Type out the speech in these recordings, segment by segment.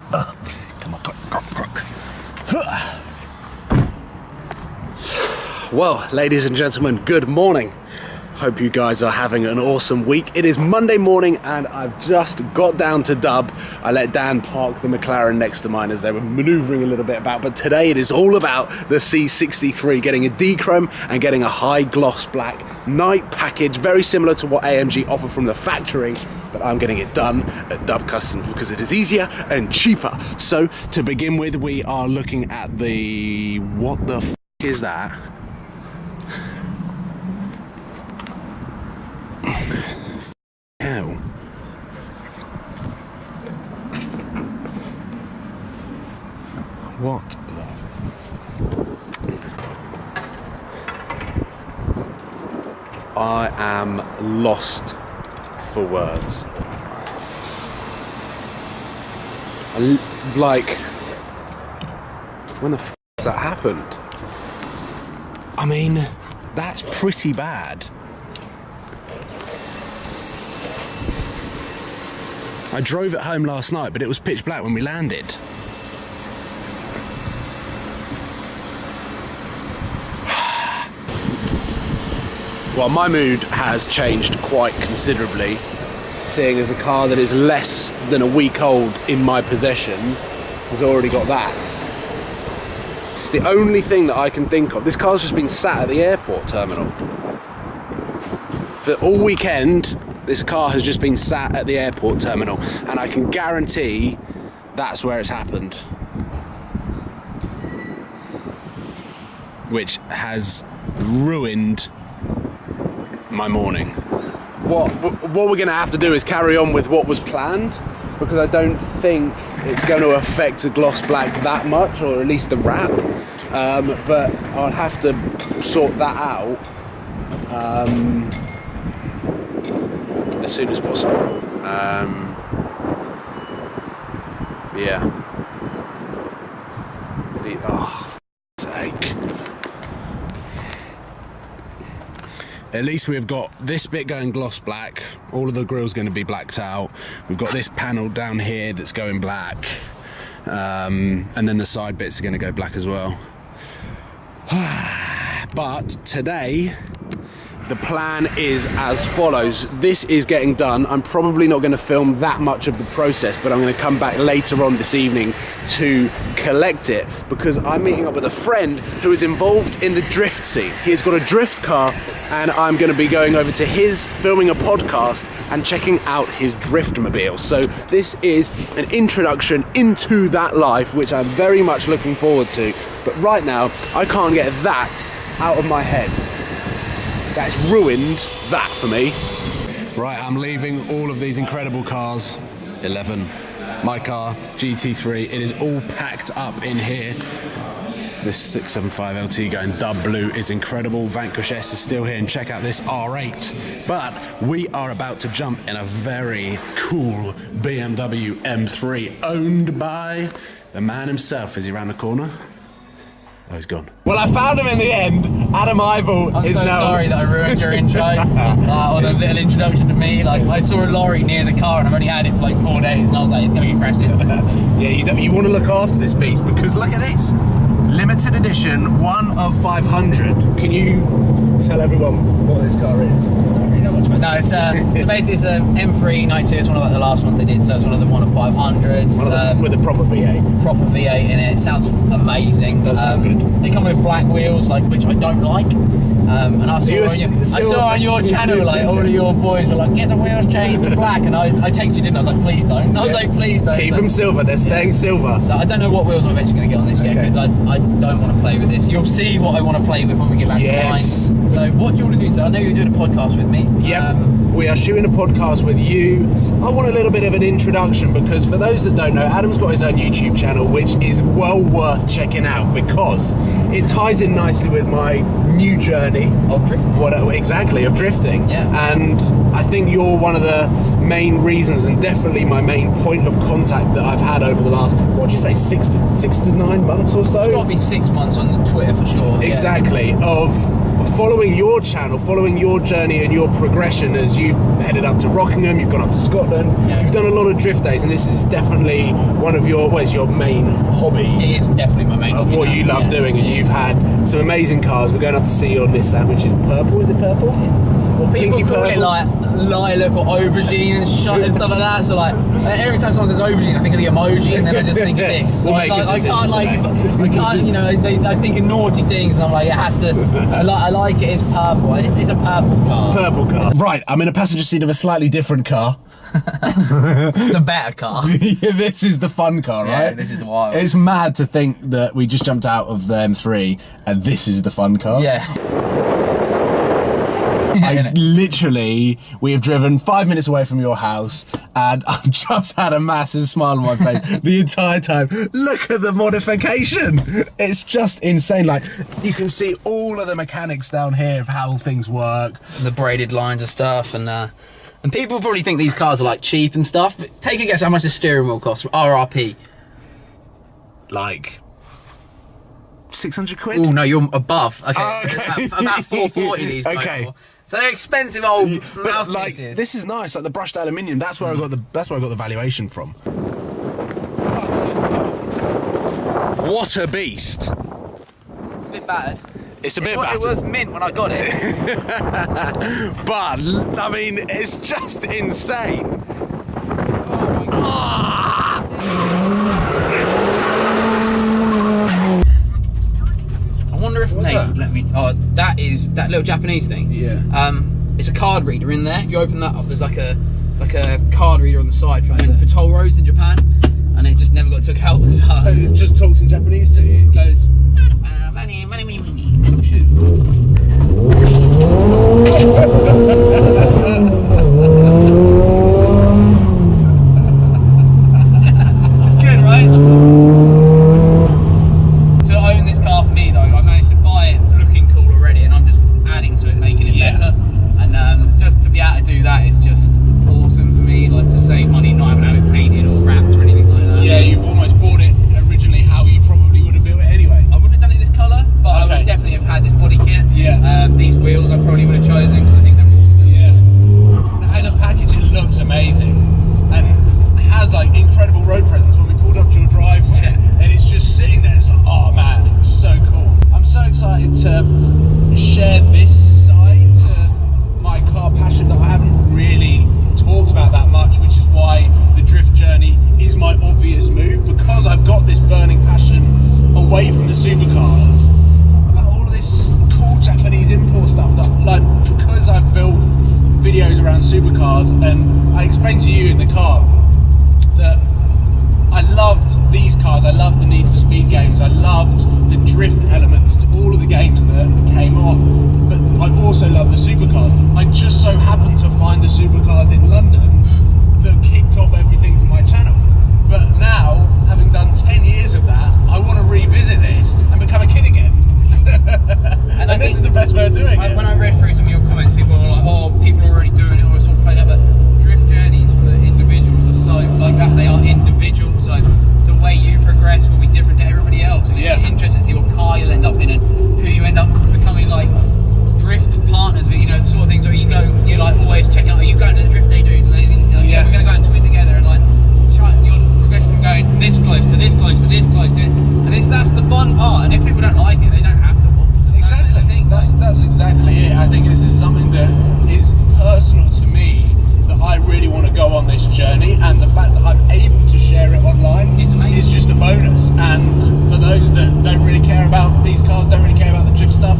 Come on, crook. Well, ladies and gentlemen, good morning. Hope you guys are having an awesome week. It is Monday morning and I've just got down to Dub. I let Dan park the McLaren next to mine as they were manoeuvring a little bit about. But today it is all about the C63, getting a D-chrome and getting a high gloss black night package, very similar to what AMG offer from the factory. But I'm getting it done at Dub Customs because it is easier and cheaper. So to begin with, we are looking at the, what the f is that? Hell. What the? I am lost for words. Like, when the f has that happened? I mean, that's pretty bad. I drove it home last night, but it was pitch black when we landed. Well, my mood has changed quite considerably, seeing as a car that is less than a week old in my possession has already got that. The only thing that I can think of, this car's just been sat at the airport terminal. For all weekend, this car has just been sat at the airport terminal, and I can guarantee that's where it's happened. Which has ruined my morning. What we're going to have to do is carry on with what was planned, because I don't think it's going to affect the gloss black that much, or at least the wrap. But I'll have to sort that out as soon as possible. Yeah. Oh, for sake. At least we've got this bit going gloss black. All of the grill's going to be blacked out. We've got this panel down here that's going black. And then the side bits are going to go black as well. But today, the plan is as follows. This is getting done. I'm probably not going to film that much of the process, but I'm going to come back later on this evening to collect it, because I'm meeting up with a friend who is involved in the drift scene. He's got a drift car, and I'm going to be going over to his, filming a podcast and checking out his driftmobile. So this is an introduction into that life, which I'm very much looking forward to. But right now, I can't get that out of my head. That's ruined that for me. Right, I'm leaving all of these incredible cars. 11. My car, GT3. It is all packed up in here. This 675 LT going dub blue is incredible. Vanquish S is still here, and check out this R8. But we are about to jump in a very cool BMW M3 owned by the man himself. Is he around the corner? Oh, he's gone. Well, I found him in the end. Adam Ivel is now... I'm so sorry that I ruined your intro. Or a little introduction to me. Like, I saw a lorry near the car and I've only had it for like 4 days, and I was like, it's going to get crashed into. Yeah, you want to look after this beast, because look at this. Limited edition, 1 of 500. Can you tell everyone what this car is? I don't really know much about it. No, it's so basically it's an M3 92. It's one of like the last ones they did, so it's one of the 1 of 500s. With a proper V8. Proper V8 in it. It sounds amazing. It does sound good. They come with black wheels, like, which I don't like. And I saw on your channel, like, all of your boys were like, get the wheels changed to black, and I texted you, didn't I? I was like, please don't. I was like, please don't. Keep them silver, they're staying silver. So I don't know what wheels I'm eventually going to get on this yet, because I don't want to play with this. You'll see what I want to play with when we get back to mine. So what do you want to do today? I know you're doing a podcast with me. Yep. We are shooting a podcast with you. I want a little bit of an introduction, because for those that don't know, Adam's got his own YouTube channel, which is well worth checking out, because it ties in nicely with my new journey of drifting. Of drifting. Yeah. And I think you're one of the main reasons, and definitely my main point of contact that I've had over the last, what would you say, 6 to 9 months or so? It's got to be 6 months on the Twitter for sure. Exactly. Yeah. Of following your channel, following your journey and your progression as you've headed up to Rockingham, you've gone up to Scotland, you've done a lot of drift days, and this is definitely one of your, well, it's your main hobby. It is definitely my main hobby. Of what you love doing, and you've had some amazing cars. We're going up to see your Nissan, which is purple. Is it purple? Well, people call it like lilac or aubergine and stuff like that. So like every time someone says aubergine, I think of the emoji, and then I just think of this. So I can't, you know, I think of naughty things, and I'm like, it has to. I like it. It's purple. It's a purple car. Purple car. Right, I'm in a passenger seat of a slightly different car. The better car. Yeah, this is the fun car, right? Yeah, this is the wild. It's mad to think that we just jumped out of the M3 and this is the fun car. Yeah. Literally, we have driven 5 minutes away from your house and I've just had a massive smile on my face the entire time. Look at the modification. It's just insane. Like, you can see all of the mechanics down here of how things work. The braided lines and stuff, and people probably think these cars are like cheap and stuff, but take a guess how much the steering wheel costs, RRP. Like 600 quid? Oh no, you're above. Okay, okay. About 440 these. Okay. For. So they're expensive old but like, this is nice. Like the brushed aluminium. That's where I got the valuation from. What a beast! A bit battered. It's a bit battered. It was mint when I got it. But I mean, it's just insane. I wonder if Nate let me. Oh, that is that little Japanese thing. Yeah. It's a card reader in there. If you open that up, there's like a card reader on the side for toll roads in Japan, and it just never got took out. So it just talks in Japanese to you. It goes. Some shit. It's good, right? To own this car for me though, I managed to buy it looking cool already, and I'm just adding to it, making it better. And just to be able to do that is just awesome for me. Like to save money, not having to have it painted or wrapped or anything like that. Yeah, you've almost bought it originally how you probably would have built it anyway. I wouldn't have done it this colour, but I would definitely have had this body kit. Yeah. These wheels I probably would have chosen because I think they're awesome. Yeah. As a package, it looks amazing, and it has like incredible road presence. When we pulled up to your driveway, and it's just sitting there, it's like, oh man, it's so cool. I'm so excited to share this side to my car passion that I haven't really talked about that much, which is why the drift journey is my obvious move, because I've got this burning passion away from the supercars about all of this cool Japanese import stuff that, like, because I've built videos around supercars, and I explained to you in the car that I loved these cars, I loved the Need for Speed games, I loved the drift elements to all of the games that came on, but I also love the supercars. I just so happened to find the supercars in London that kicked off everything for my channel. But now, having done 10 years of that, I want to revisit this and become a kid again. and this is the best way of doing it. When I read through some of your comments, people were like, oh, people are already doing it, or it's all played out, but drift journeys for individuals are so, like that, they are individuals, so the way you progress will be different to everybody else, and it's interesting to see what car you'll end up in and who you end up becoming, like, drift partners with, you know, the sort of things where you go, you're like always checking out, are you going to the drift day, dude? And then, like, yeah, we're going to go and twin together, and like, your progression from going from this close to this close to this close to it, and that's the fun part, and if people don't like it, they don't have to watch it. Exactly, that's exactly it. I think this is something that is personal to me, that I really want to go on this journey, and the fact that I'm able to share it online is just a bonus. And for those that don't really care about these cars, don't really care about the drift stuff,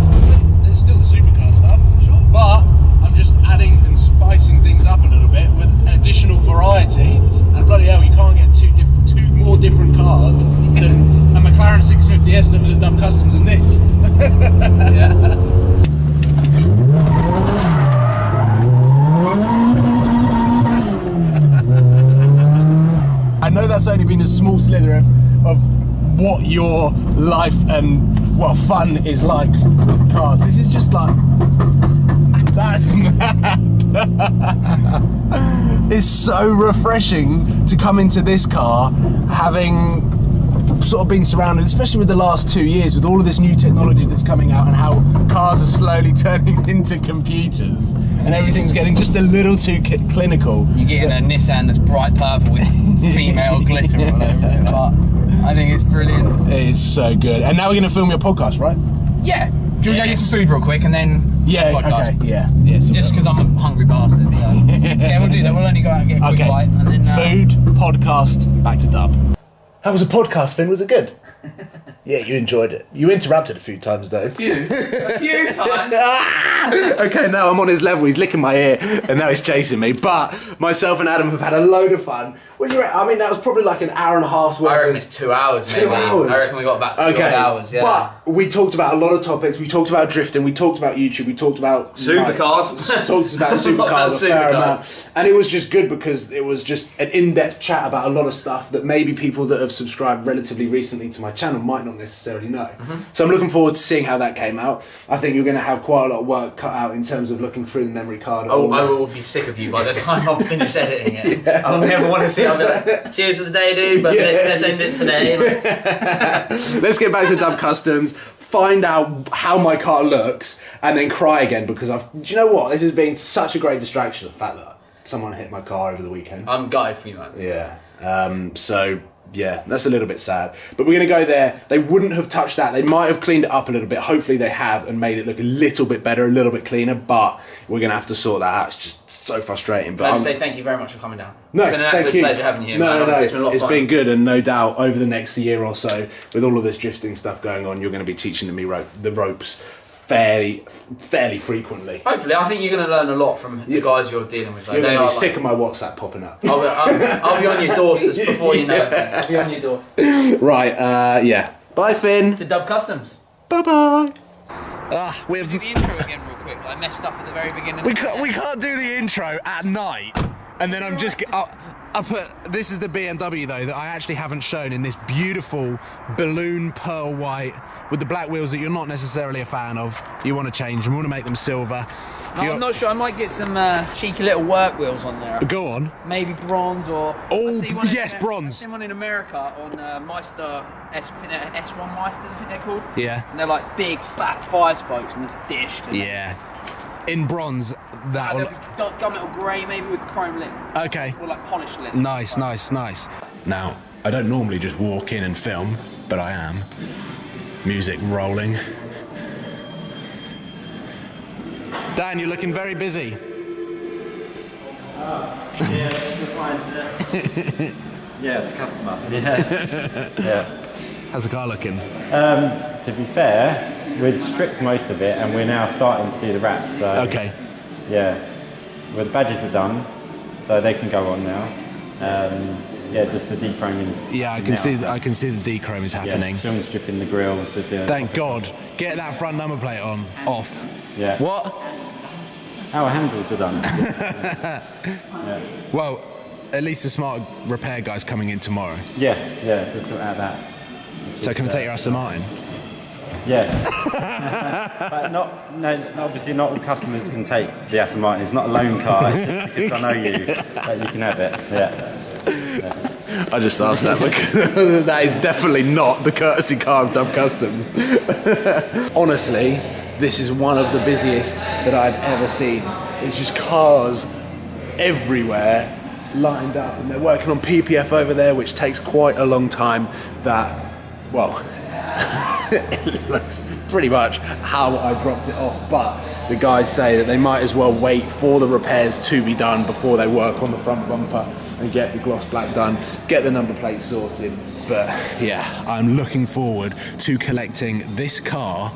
there's still the supercar stuff, sure. But I'm just adding and spicing things up a little bit with additional variety. And bloody hell, you can't get two more different cars than a McLaren 650S that was at Dub Customs and this. I know that's only been a small slither of what your life and what fun is like with cars. This is just like, that's mad. It's so refreshing to come into this car having sort of been surrounded, especially with the last 2 years, with all of this new technology that's coming out and how cars are slowly turning into computers and everything's getting just a little too clinical. You're getting a Nissan that's bright purple with female glitter all over it. I think it's brilliant. It is so good. And now we're going to film your podcast, right? Yeah. Do we go get some food real quick and then podcast? Okay, yeah. So just because I'm a hungry bastard. So. Yeah, we'll do that. We'll only go out and get a quick bite and then... Food, podcast, back to dub. How was the podcast, Finn? Was it good? Yeah, you enjoyed it. You interrupted a few times, though. A few times. Okay, now I'm on his level. He's licking my ear, and now he's chasing me. But myself and Adam have had a load of fun. What do you reckon? I mean, that was probably like an hour and a half's worth. I reckon it's 2 hours, maybe. 2 hours? I reckon we got about 2 hours, yeah. But we talked about a lot of topics. We talked about drifting. We talked about YouTube. We talked about... Supercars. Talked about supercars a fair amount. And it was just good because it was just an in-depth chat about a lot of stuff that maybe people that have subscribed relatively recently to my channel might not necessarily know. So I'm looking forward to seeing how that came out. I think you're going to have quite a lot of work cut out in terms of looking through the memory card. Oh, I will be sick of you by the time I've finished editing it. Yeah. I'll never want to see it. I'll be like, cheers for the day, dude, but let's end it today. Let's get back to Dub Customs, find out how my car looks, and then cry again because do you know what? This has been such a great distraction, the fact that someone hit my car over the weekend. I'm gutted for you, man. Yeah. So... yeah, that's a little bit sad. But we're going to go there. They wouldn't have touched that. They might have cleaned it up a little bit. Hopefully they have and made it look a little bit better, a little bit cleaner. But we're going to have to sort that out. It's just so frustrating. But I'd say thank you very much for coming down. No, it's been an absolute pleasure having you here, man. No. It's been a lot of fun. It's been good, and no doubt over the next year or so, with all of this drifting stuff going on, you're going to be teaching me the ropes fairly frequently. Hopefully, I think you're going to learn a lot from the guys you're dealing with. You're going to be sick of my WhatsApp popping up. I'll be on your doorsteps before you know it. I'll be on your door. Right, yeah. Bye, Finn. To Dub Customs. Bye-bye. We have do the intro again real quick. I messed up at the very beginning. We can't do the intro at night, and then I'm just... I put... This is the BMW, though, that I actually haven't shown in this beautiful balloon pearl white with the black wheels that you're not necessarily a fan of. You want to change them. You want to make them silver. No, I'm not sure. I might get some cheeky little work wheels on there. Go on. Maybe bronze or... Oh, yes, bronze. I've seen one in America on Meister... I think they're S1 Meisters, I think they're called. Yeah. And they're like big, fat 5-spokes and it's dished. Yeah. In bronze, that will... Gunmetal grey, maybe with chrome lip. Okay. Or like polished lip. Nice. Now, I don't normally just walk in and film, but I am. Music rolling. Dan, you're looking very busy. Yeah, it's a customer. Yeah. How's the car looking? To be fair, we'd stripped most of it and we're now starting to do the wrap. So Okay. Yeah. Well, the badges are done, so they can go on now. Yeah, just the dechroming. Yeah, I can see the dechrome is happening. Yeah, film stripping the grills. Thank God. Get that front number plate off. Yeah. What? Our handles are done. Well, at least the smart repair guy's coming in tomorrow. Yeah, to sort out that. So can we take your Aston Martin? Yeah. But obviously not all customers can take the Aston Martin. It's not a loan car, it's just because I know you, that you can have it. Yeah. I just asked that because that is definitely not the courtesy car of Dub Customs. Honestly, this is one of the busiest that I've ever seen. It's just cars everywhere lined up, and they're working on PPF over there, which takes quite a long time. It looks pretty much how I dropped it off, but the guys say that they might as well wait for the repairs to be done before they work on the front bumper and get the gloss black done, get the number plate sorted. But yeah, I'm looking forward to collecting this car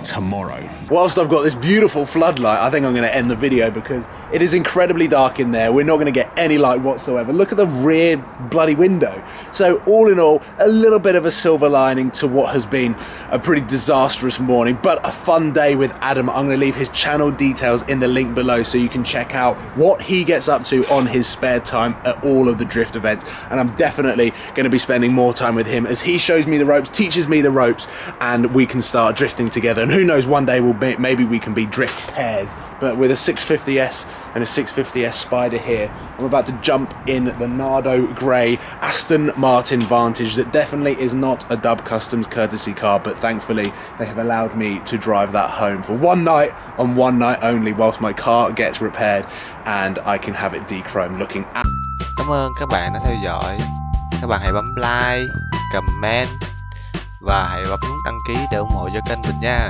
tomorrow. Whilst I've got this beautiful floodlight, I think I'm going to end the video because it is incredibly dark in there. We're not going to get any light whatsoever. Look at the rear bloody window. So all in all, a little bit of a silver lining to what has been a pretty disastrous morning, but a fun day with Adam. I'm going to leave his channel details in the link below so you can check out what he gets up to on his spare time at all of the drift events. And I'm definitely going to be spending more time with him as he shows me the ropes, teaches me the ropes, and we can start drifting together. And who knows, one day maybe we can be drift pairs but with a 650S and a 650S Spider here, I'm about to jump in the Nardo Grey Aston Martin Vantage that definitely is not a Dub Customs courtesy car, but thankfully they have allowed me to drive that home for one night on one night only whilst my car gets repaired and I can have it dechrome looking at. Cảm ơn các bạn đã theo dõi. Các bạn hãy bấm like, comment và hãy bấm nút đăng ký để ủng hộ cho kênh mình nha.